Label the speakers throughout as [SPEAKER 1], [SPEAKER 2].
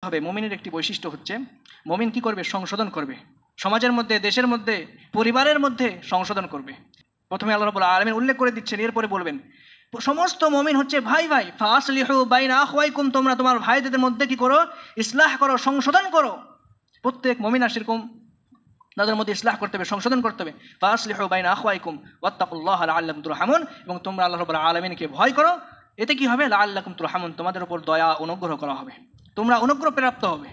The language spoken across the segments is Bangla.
[SPEAKER 1] হবে মুমিনের একটি বৈশিষ্ট্য হচ্ছে মুমিন কি করবে? সংশোধন করবে, সমাজের মধ্যে, দেশের মধ্যে, পরিবারের মধ্যে সংশোধন করবে। প্রথমে আল্লাহ রাব্বুল আলামিন উল্লেখ করে দিচ্ছেন, এরপরে বলবেন সমস্ত মুমিন হচ্ছে ভাই ভাই, ফাসলিহু বাইনা আখওয়াইকুম, তোমরা তোমার ভাইদের মধ্যে কি করো? ইসলাহ করো, সংশোধন করো। প্রত্যেক মুমিন সেরকম তাদের মধ্যে ইসলাহ করতে হবে, সংশোধন করতে হবে। ফাসলিহু বাইনা আখওয়াইকুম ওয়াত্তাকুল্লাহ লাআল্লাকুম তুরহামুন, এবং তোমরা আল্লাহ রাব্বুল আলামিনকে ভয় করো। এতে কি হবে? লাআল্লাকুম তুরহামুন, তোমাদের উপর দয়া অনুগ্রহ করা হবে, তোমরা অনুগ্রহ প্রাপ্ত হবে।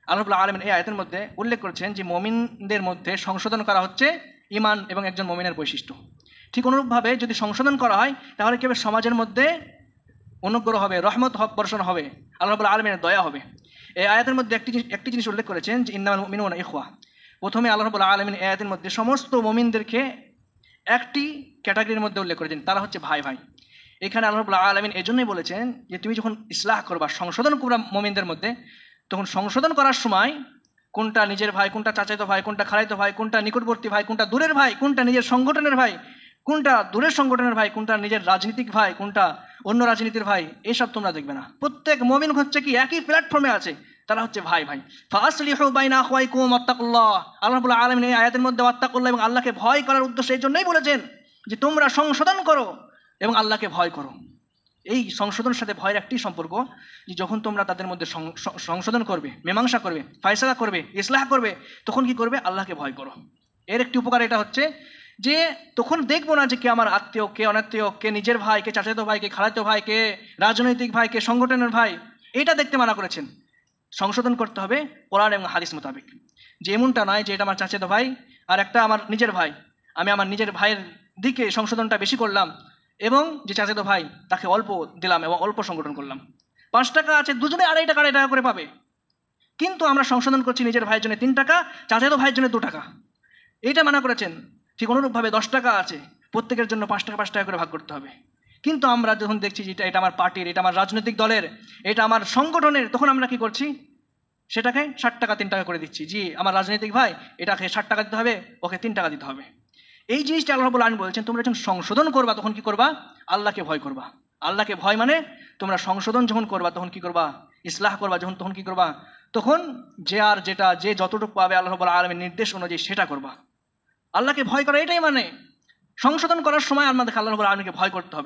[SPEAKER 1] আল্লাহ রাব্বুল আলামিন এই আয়াতের মধ্যে উল্লেখ করেছেন যে মুমিনদের মধ্যে সংশোধন করা হচ্ছে ঈমান এবং একজন মুমিনের বৈশিষ্ট্য। ঠিক অনুরূপভাবে যদি সংশোধন করা হয় তাহলে কি হবে? সমাজের মধ্যে অনুগ্রহ হবে, রহমত বর্ষণ হবে, আল্লাহ রাব্বুল আলামিনের দয়া হবে। এই আয়াতের মধ্যে একটি জিনিস উল্লেখ করেছেন যে ইন্নামাল মুমিনুনা ইখওয়া। প্রথমে আল্লাহ রাব্বুল আলামিন এই আয়াতের মধ্যে সমস্ত মুমিনদেরকে একটি ক্যাটাগরির মধ্যে উল্লেখ করেছেন, তারা হচ্ছে ভাই ভাই। এখানে আল্লাহ রাব্বুল আলামিন এজন্যই বলেছেন যে তুমি যখন ইসলাহ করবা, সংশোধন করবা মুমিনদের মধ্যে, তখন সংশোধন করার সময় কোনটা নিজের ভাই, কোনটা চাচাতো ভাই, কোনটা খালাতো ভাই, কোনটা নিকটবর্তী ভাই, কোনটা দূরের ভাই, কোনটা নিজের সংগঠনের ভাই, কোনটা দূরের সংগঠনের ভাই, কোনটা নিজের রাজনীতিক ভাই, কোনটা অন্য রাজনীতির ভাই, এসব তোমরা দেখবে না। প্রত্যেক মুমিন হচ্ছে কি একই প্ল্যাটফর্মে আছে, তারা হচ্ছে ভাই ভাই। ফাসলিহু বাইনা আখওয়াইকুম ওয়াত্তাকুল্লাহ, আল্লাহ রাব্বুল আলামিন এই আয়াতের মধ্যে ওয়াত্তাকুল্লাহ এবং আল্লাহকে ভয় করার উদ্দেশ্য এই জন্যই বলেছেন যে তোমরা সংশোধন করো এবং আল্লাহকে ভয় করো। এই সংশোধনের সাথে ভয়ের একটি সম্পর্ক, যে যখন তোমরা তাদের মধ্যে সংশোধন করবে, মীমাংসা করবে, ফায়সালা করবে, ইসলাহ করবে, তখন কি করবে? আল্লাহকে ভয় করো। এর একটি উপকার এটা হচ্ছে যে তখন দেখবো না যে কে আমার আত্মীয়, কে অনাত্মীয়, কে নিজের ভাই, কে চাচাতো ভাই, কে খালাতো ভাই, কে রাজনৈতিক ভাই, কে সংগঠনের ভাই, এটা দেখতে মানা করেছেন। সংশোধন করতে হবে কোরআন এবং হাদিস মোতাবেক। যে এমনটা নয় যে এটা আমার চাচাতো ভাই আর একটা আমার নিজের ভাই, আমি আমার নিজের ভাইয়ের দিকে সংশোধনটা বেশি করলাম এবং যে চাচাতো ভাই তাকে অল্প দিলাম এবং অল্প সংগঠন করলাম। 5 টাকা আছে, দুজনে 2.5 টাকা করে পাবে, কিন্তু আমরা সংশোধন করছি নিজের ভাইয়ের জন্য 3 টাকা, চাচাতো ভাইয়ের জন্য 2 টাকা। এইটা মানা করেছেন। ঠিক অনুরূপভাবে 10 টাকা আছে, প্রত্যেকের জন্য 5 টাকা করে ভাগ করতে হবে। কিন্তু আমরা যখন দেখছি যে এটা আমার পার্টির, এটা আমার রাজনৈতিক দলের, এটা আমার সংগঠনের, তখন আমরা কি করছি? সেটাকে 60 টাকা 3 টাকা করে দিচ্ছি। জি, আমার রাজনৈতিক ভাই, এটাকে 60 টাকা দিতে হবে, ওকে 3 টাকা দিতে হবে। এই জিনিসটা আল্লাহ রাব্বুল আলামিন বলেছেন তোমরা যখন সংশোধন করবা তখন কি করবা? আল্লাহকে ভয় করবা। আল্লাহকে ভয় মানে তোমরা সংশোধন যখন করবা তখন কি করবা? ইসলাহ করবা তখন কি করবা? তখন যে আর যেটা যে যতটুকু পাবে আল্লাহ রাব্বুল আলামিনের নির্দেশ অনুযায়ী সেটা করবা। আল্লাহকে ভয় করা এটাই মানে সংশোধন করার সময় আমাদের আল্লাহ রাব্বুল আলামিনকে ভয় করতে হবে।